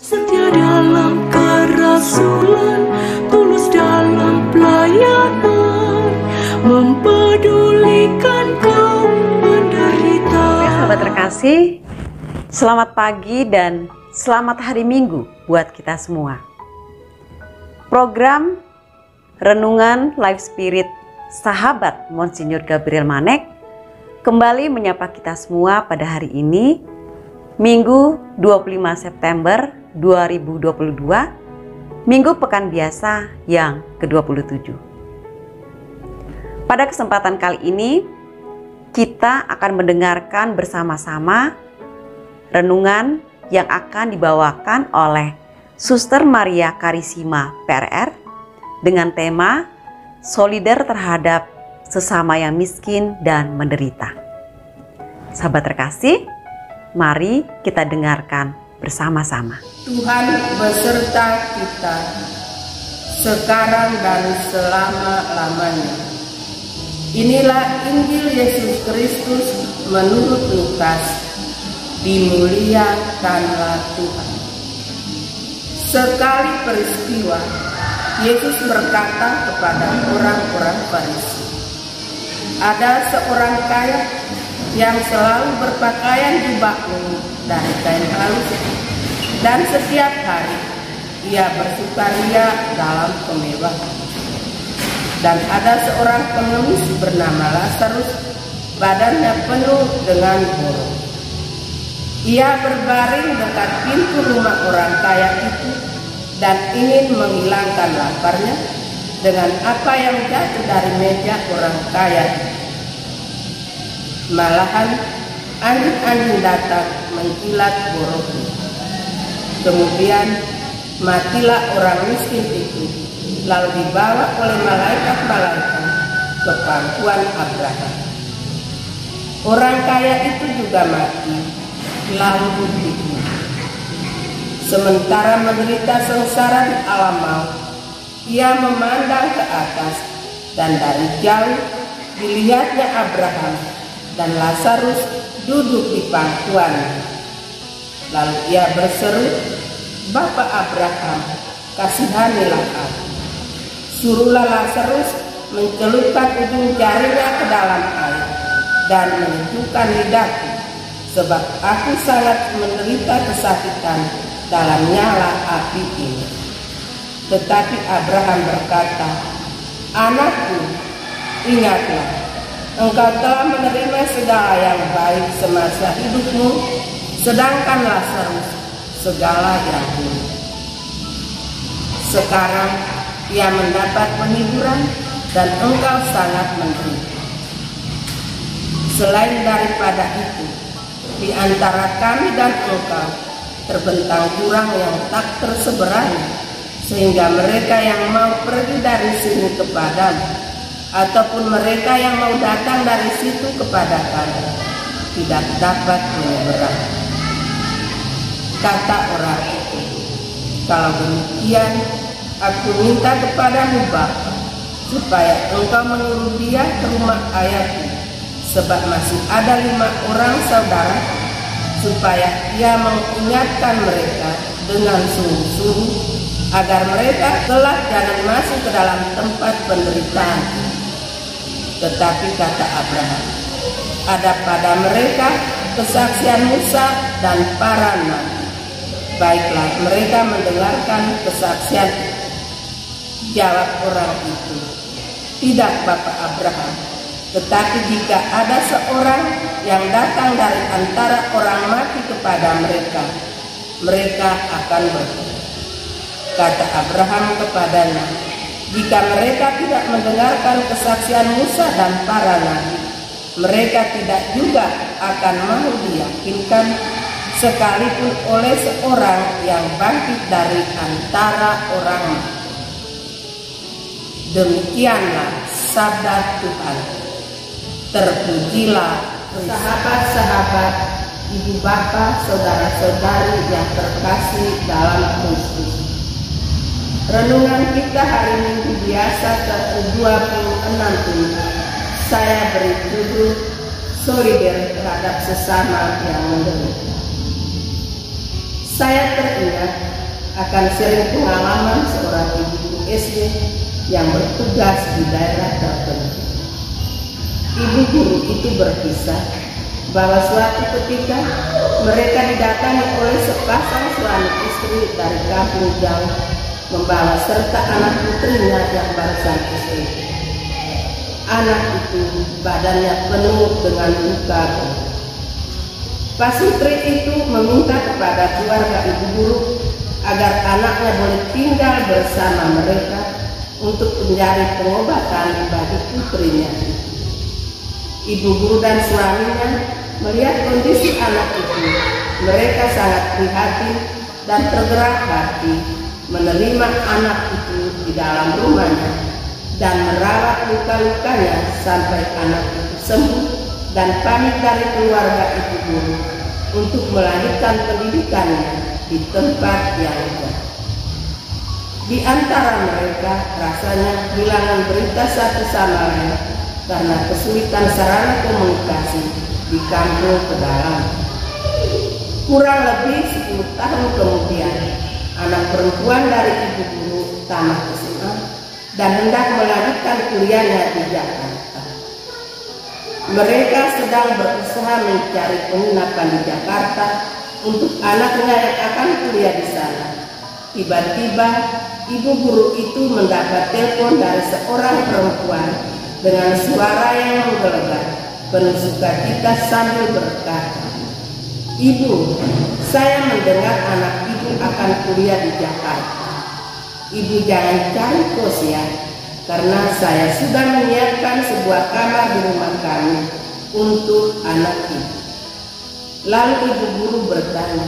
Setia dalam kerasulan, tulus dalam pelayanan, mempedulikan kaum menderita. Sahabat terkasih, selamat pagi dan selamat hari Minggu buat kita semua. Program Renungan Life Spirit Sahabat Monsinyur Gabriel Manek kembali menyapa kita semua pada hari ini, Minggu 25 September 2022, Minggu Pekan Biasa yang ke-27. Pada kesempatan kali ini, kita akan mendengarkan bersama-sama renungan yang akan dibawakan oleh Suster Maria Karisima PRR dengan tema Solider terhadap sesama yang miskin dan menderita. Sahabat terkasih, mari kita dengarkan bersama-sama. Tuhan beserta kita sekarang dan selama-lamanya. Inilah Injil Yesus Kristus menurut Lukas. Dimuliakanlah Tuhan. Sekali peristiwa, Yesus berkata kepada orang-orang Farisi, ada seorang kaya yang selalu berpakaian jubah ungu dari kain halus, dan setiap hari ia bersukaria dalam kemewahan. Dan ada seorang pengemis bernama Lazarus, badannya penuh dengan borok. Ia berbaring dekat pintu rumah orang kaya itu dan ingin menghilangkan laparnya dengan apa yang jatuh dari meja orang kaya. Malahan anjing-anjing datang menjilat boroknya. Kemudian matilah orang miskin itu, lalu dibawa oleh malaikat-malaikat ke pangkuan Abraham. Orang kaya itu juga mati, lalu dikubur. Sementara menderita sengsara di alam maut, ia memandang ke atas, dan dari jauh dilihatnya Abraham dan Lazarus duduk di pangkuan. Lalu ia berseru, Bapa Abraham, kasihanilah aku. Suruhlah Lazarus mencelupkan ujung jarinya ke dalam air dan menyejukkan lidahku, sebab aku sangat menderita kesakitan dalam nyala api ini. Tetapi Abraham berkata, anakku, ingatlah, engkau telah menerima segala yang baik semasa hidupmu, sedangkan Lazarus segala yang buruk. Sekarang ia mendapat penghiburan dan engkau sangat menderita. Selain daripada itu, di antara kami dan engkau terbentang jurang yang tak terseberang, sehingga mereka yang mau pergi dari sini kepadamu ataupun mereka yang mau datang dari situ kepada kami tidak dapat menyeberang. Kata orang itu, kalau demikian aku minta kepadamu Bapa, supaya engkau menyuruh dia ke rumah ayahku, sebab masih ada 5 orang saudara, supaya ia mengingatkan mereka dengan sungguh-sungguh, agar mereka kelak jangan masuk ke dalam tempat penderitaan. Tetapi kata Abraham, ada pada mereka kesaksian Musa dan para nabi. Baiklah, mereka mendengarkan kesaksian. Jawab orang itu, tidak Bapak Abraham, tetapi jika ada seorang yang datang dari antara orang mati kepada mereka, mereka akan bertobat. Kata Abraham kepadanya, jika mereka tidak mendengarkan kesaksian Musa dan para nabi, mereka tidak juga akan mau diyakinkan, sekalipun oleh seorang yang bangkit dari antara orang mati. Demikianlah sabda Tuhan. Terpujilah sahabat-sahabat, ibu bapak, saudara-saudari yang terkasih dalam Kristus. Renungan kita hari Minggu biasa ke-26 ini saya beri judul Solider terhadap sesama yang menderita. Saya teringat akan sering pengalaman seorang ibu guru SD yang bertugas di daerah tertentu. Ibu guru itu berkisah bahwa suatu ketika mereka didatangi oleh sepasang suami istri dari kampung jauh membawa serta anak putrinya yang baru saja SD. Anak itu badannya penuh dengan luka. Pasutri itu meminta kepada keluarga ibu guru agar anaknya boleh tinggal bersama mereka untuk mencari pengobatan bagi putrinya. Ibu guru dan suaminya melihat kondisi anak itu, mereka sangat prihatin dan tergerak hati menerima anak itu di dalam rumahnya dan merawat luka-lukanya sampai anak itu sembuh dan pamit dari keluarga ibu guru untuk melanjutkan pendidikannya di tempat yang jauh. Di antara mereka rasanya kehilangan berita satu sama lain karena kesulitan sarana komunikasi di kampung pedalaman. Kurang lebih 10 tahun kemudian, anak perempuan dari ibu guru tamat SMA dan hendak melanjutkan kuliahnya di Jakarta. Mereka sedang berusaha mencari penginapan di Jakarta untuk anaknya yang akan kuliah di sana. Tiba-tiba ibu guru itu mendapat telepon dari seorang perempuan dengan suara yang menggelegar, penuh sukacita sambil berkata, "Ibu, saya mendengar anak ibu akan kuliah di Jakarta. Ibu jangan cari kos ya, karena saya sudah menyiapkan sebuah kamar di rumah kami untuk anak ibu." Lalu ibu guru bertanya,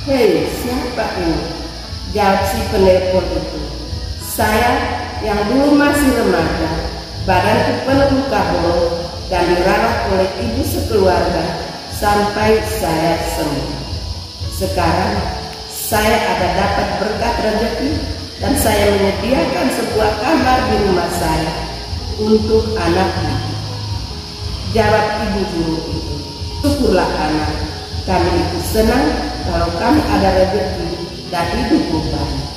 "Hei, siapa ini?" Jawab si penelpon itu, "Saya yang dulu masih remaja, badanku penuh luka bolong dan dirawat oleh ibu sekeluarga sampai saya sembuh. Sekarang saya ada dapat berkat rezeki dan saya menyediakan sebuah kamar di rumah saya untuk anak ibu." Jawab ibu guru itu, "Syukurlah anak, kami itu senang kalau kamu ada rezeki dan hidup banyak."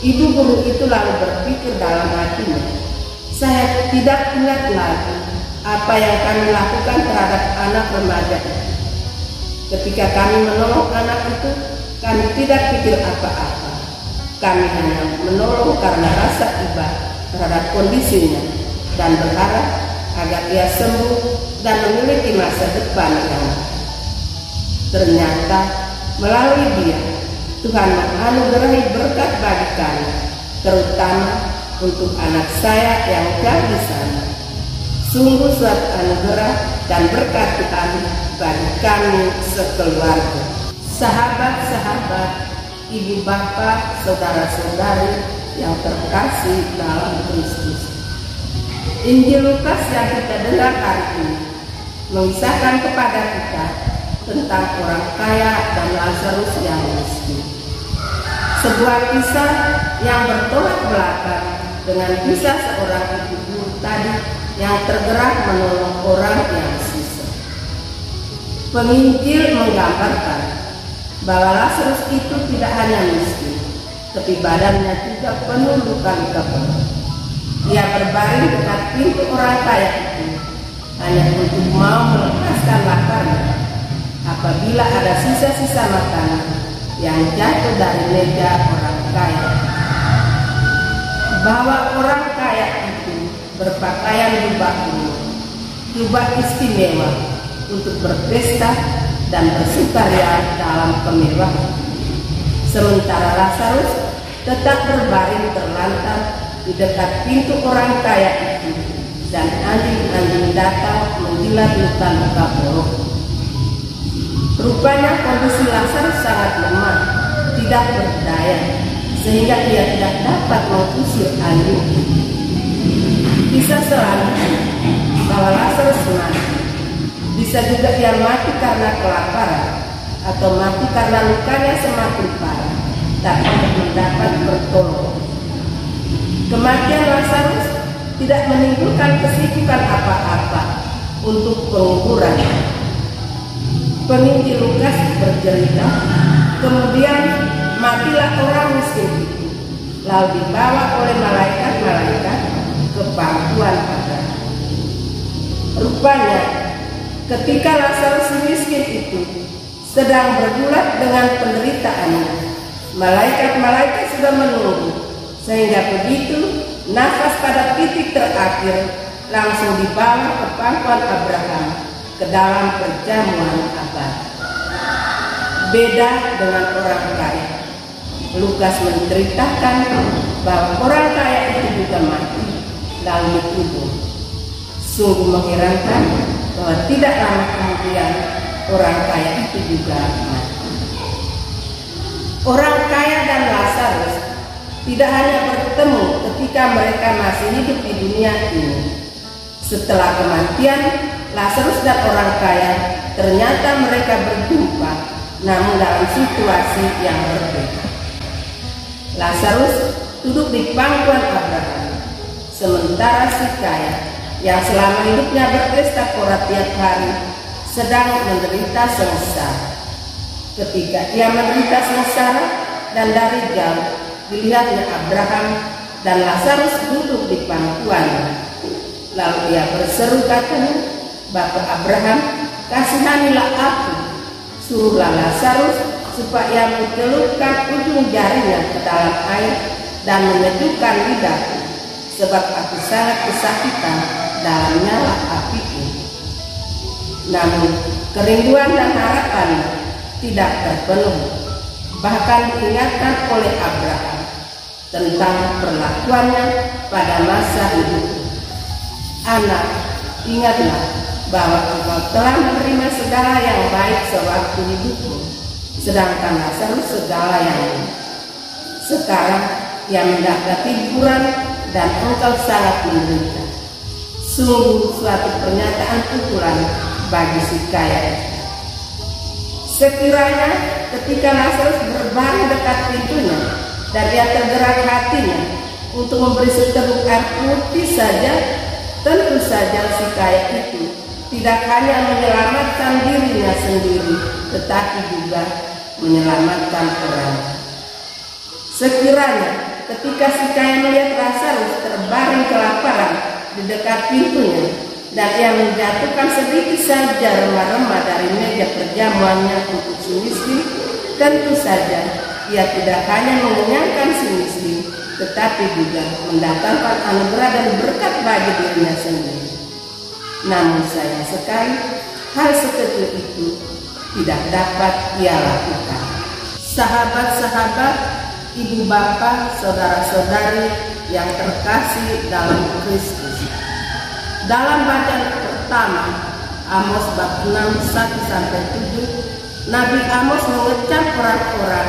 Ibu guru itu lalu berpikir dalam hatinya, "Saya tidak ingat lagi apa yang kami lakukan terhadap anak remaja itu. Ketika kami menolong anak itu, kami tidak pikir apa-apa. Kami hanya menolong karena rasa iba terhadap kondisinya dan berharap agar ia sembuh dan memiliki masa depan yang baik. Ternyata melalui dia, Tuhan menganugerahi berkat bagi kami, terutama untuk anak saya yang jauh di sana. Sungguh suatu anugerah dan berkat Tuhan bagi kami sekeluarga." Sahabat-sahabat, ibu bapak, saudara-saudari yang terkasih dalam Kristus, Injil Lukas yang kita dengar hari ini mengisahkan kepada kita tentang orang kaya dan Lazarus yang miskin. Sebuah kisah yang bertolak belakang dengan kisah seorang ibu guru tadi yang tergerak menolong orang yang susah. Penginjil menggambarkan bahwa Lazarus itu tidak hanya miskin, tapi badannya juga penuh luka-luka berat. Ia berbaring dekat pintu orang kaya itu hanya untuk mau melepaskan laparnya apabila ada sisa-sisa makanan yang jatuh dari meja orang kaya. Bahwa orang kaya itu berpakaian jubah kuning, jubah istimewa untuk berpesta dan bersukaria dalam kemewahan. Sementara Lazarus tetap berbaring terlantar di dekat pintu orang kaya itu dan anjing-anjing datang menjilat luka-luka borok. Rupanya kondisi Lazarus sangat lemah, tidak berdaya, sehingga ia tidak dapat mengusir anjing. Bisa selanjutnya bahwa Lazarus mati. Bisa juga ia mati karena kelaparan atau mati karena lukanya semakin parah, tak mendapat pertolongan. Kematian Lazarus tidak menimbulkan kesibukan apa-apa untuk penguburan. Penginjil Lukas bercerita, kemudian matilah orang lalu dibawa oleh malaikat-malaikat ke pangkuan Abraham. Rupanya ketika Lazarus si miskin itu sedang bergulat dengan penderitaannya, malaikat-malaikat sudah menunggu, sehingga begitu nafas pada titik terakhir langsung dibawa ke pangkuan Abraham ke dalam perjamuan abadi. Beda dengan orang kaya. Lukas menceritakan bahwa orang kaya itu juga mati lalu dikubur. Sungguh mengherankan bahwa tidak lama kemudian orang kaya itu juga mati. Orang kaya dan Lazarus tidak hanya bertemu ketika mereka masih hidup di dunia ini. Setelah kematian Lazarus dan orang kaya, ternyata mereka berjumpa, namun dalam situasi yang berbeda. Lazarus duduk di pangkuan Abraham, sementara si kaya yang selama hidupnya berpesta pora tiap hari sedang menderita sengsara. Ketika ia menderita sengsara dan dari jauh dilihatnya Abraham dan Lazarus duduk di pangkuannya. Lalu ia berseru katanya, "Bapak Abraham, kasihanilah aku, suruhlah Lazarus supaya mencelupkan ujung jarinya ke dalam air dan menyejukkan lidahku, sebab aku sangat kesakitan dalam nyala api ini." Namun kerinduan dan harapan tidak terpenuhi. Bahkan diingatkan oleh Abraham tentang perlakuannya pada masa hidupnya. "Anak, ingatlah bahwa engkau telah menerima segala yang baik sewaktu hidupmu, sedangkan Lazarus segala yang buruk. Sekarang ia mendapati hiburan dan engkau sangat menderita." Sungguh suatu pernyataan pukulan bagi si kaya. Sekiranya ketika Lazarus berbaring dekat pintunya dan ia tergerak hatinya untuk memberi seteguk air putih saja, tentu saja si kaya itu tidak hanya menyelamatkan dirinya sendiri, tetapi juga menyelamatkan orang. Sekiranya ketika si kaya melihat Lazarus terbaring kelaparan di dekat pintunya dan ia menjatuhkan sedikit saja remah-remah dari meja perjamuannya untuk si miskin, tentu saja ia tidak hanya mengenyangkan si miskin, tetapi juga mendatangkan anugerah dan berkat bagi dirinya sendiri. Namun sayang sekali, hal sekecil itu tidak dapat ia lakukan. Sahabat-sahabat, ibu bapak, saudara-saudari yang terkasih dalam Kristus, dalam bacaan pertama Amos bab 6 1-7, Nabi Amos mengecam orang-orang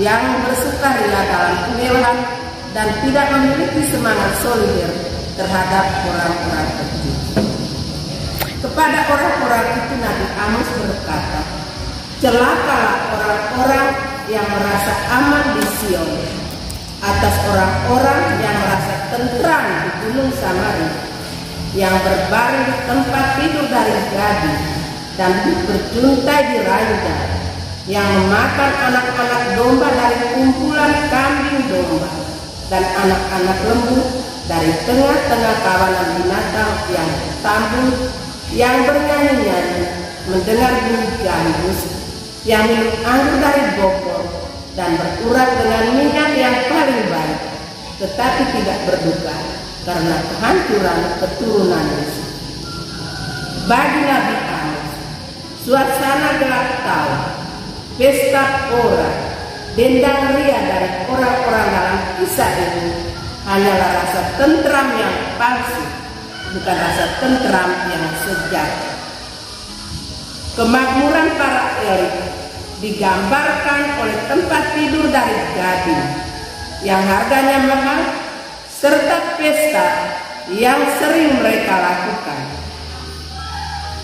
yang bersukaria dalam kemewahan dan tidak memiliki semangat solider terhadap orang-orang kecil. Kepada orang-orang itu Nabi Amos berkata, "Celakalah orang-orang yang merasa aman di Sion, atas orang-orang yang merasa tentram di Gunung Samaria, yang berbaring di tempat tidur dari gading dan berjuntai di ranjang, yang memakan anak-anak domba dari kumpulan kambing domba dan anak-anak lembu dari tengah-tengah kawanan binatang yang tambun, yang bernyanyi-nyanyi mendengar bunyi gambus, yang minum anggur dari bokor dan berurat dengan minyak yang paling baik, tetapi tidak berduka karena kehancuran keturunan Yesus." Bagi Nabi Amos, suasana gelap tahu, pesta pora, dendang ria dari orang-orang dalam kisah ini hanyalah rasa tentram yang palsu, bukan rasa tentram yang sejati. Kemakmuran para elit digambarkan oleh tempat tidur dari gading yang harganya mahal, serta pesta yang sering mereka lakukan.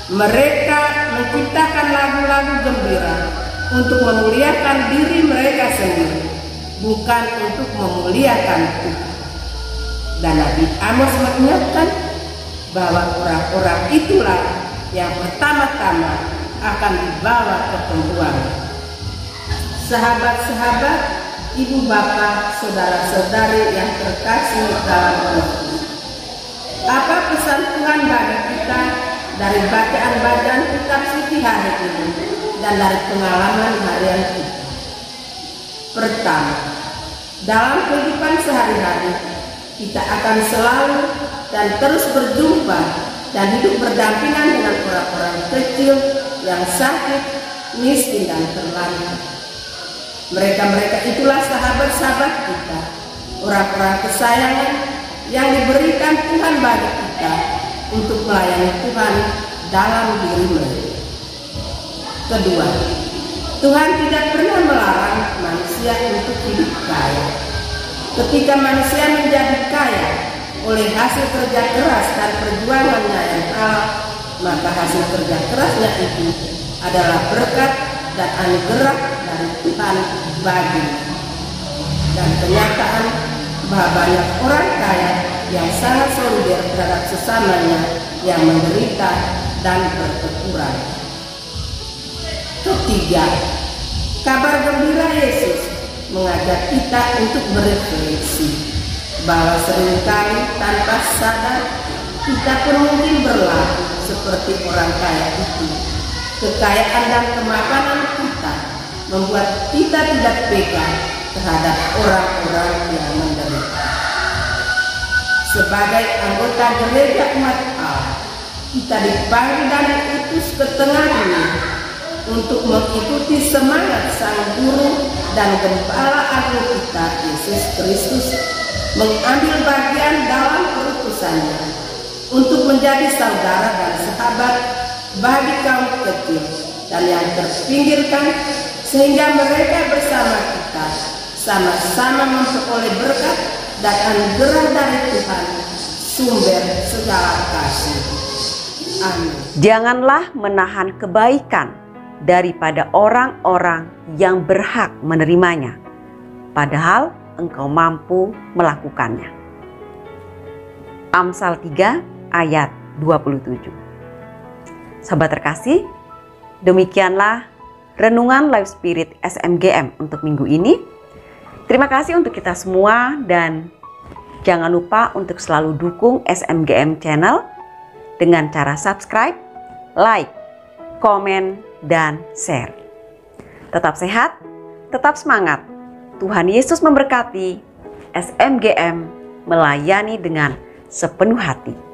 Mereka menciptakan lagu-lagu gembira untuk memuliakan diri mereka sendiri, bukan untuk memuliakan Tuhan. Dan Nabi Amos mengingatkan bahwa orang-orang itulah yang pertama-tama akan dibawa ke pembuangan. Sahabat-sahabat, ibu bapak, saudara-saudari yang terkasih dalam Kristus. Apa pesan Tuhan bagi kita dari bacaan-bacaan kitab suci hari ini dan dari pengalaman harian kita? Pertama, dalam kehidupan sehari-hari kita akan selalu dan terus berjumpa dan hidup berdampingan dengan orang-orang kecil yang sakit, miskin dan terlantar. Mereka-mereka itulah sahabat-sahabat kita, orang-orang kesayangan yang diberikan Tuhan bagi kita untuk melayani Tuhan dalam diri mereka. Kedua, Tuhan tidak pernah melarang manusia untuk hidup kaya. Ketika manusia menjadi kaya oleh hasil kerja keras dan perjuangannya yang halal, maka hasil kerja kerasnya itu adalah berkat dan anugerah dari Tuhan bagi. Dan kenyataan bahwa banyak orang kaya yang sangat solider terhadap sesamanya yang menderita dan berkekurangan. Ketiga, kabar gembira Yesus mengajak kita untuk berefleksi bahwa seringkali tanpa sadar kita pun mungkin berlaku seperti orang kaya itu. Kekayaan dan kemapanan kita membuat kita tidak peka terhadap orang-orang yang menderita. Sebagai anggota gereja umat Allah, kita dipanggil dan diutus ke tengah dunia untuk mengikuti semangat Sang Guru dan Gembala Agung kita, Yesus Kristus, mengambil bagian dalam perutusannya untuk menjadi saudara dan sahabat bagi kaum kecil dan yang terpinggirkan, sehingga mereka bersama kita sama-sama memperoleh berkat dan anugerah dari Tuhan, sumber segala kasih. Amin. Janganlah menahan kebaikan daripada orang-orang yang berhak menerimanya, padahal engkau mampu melakukannya. Amsal 3 ayat 27. Sahabat terkasih, demikianlah renungan Life Spirit SMGM untuk minggu ini. Terima kasih untuk kita semua dan jangan lupa untuk selalu dukung SMGM Channel dengan cara subscribe, like, komen, dan share. Tetap sehat, tetap semangat. Tuhan Yesus memberkati. SMGM melayani dengan sepenuh hati.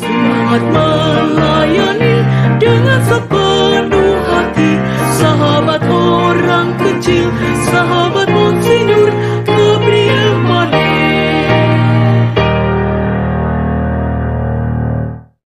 Semangat melayani dengan sepenuh hati, sahabat orang kecil, sahabat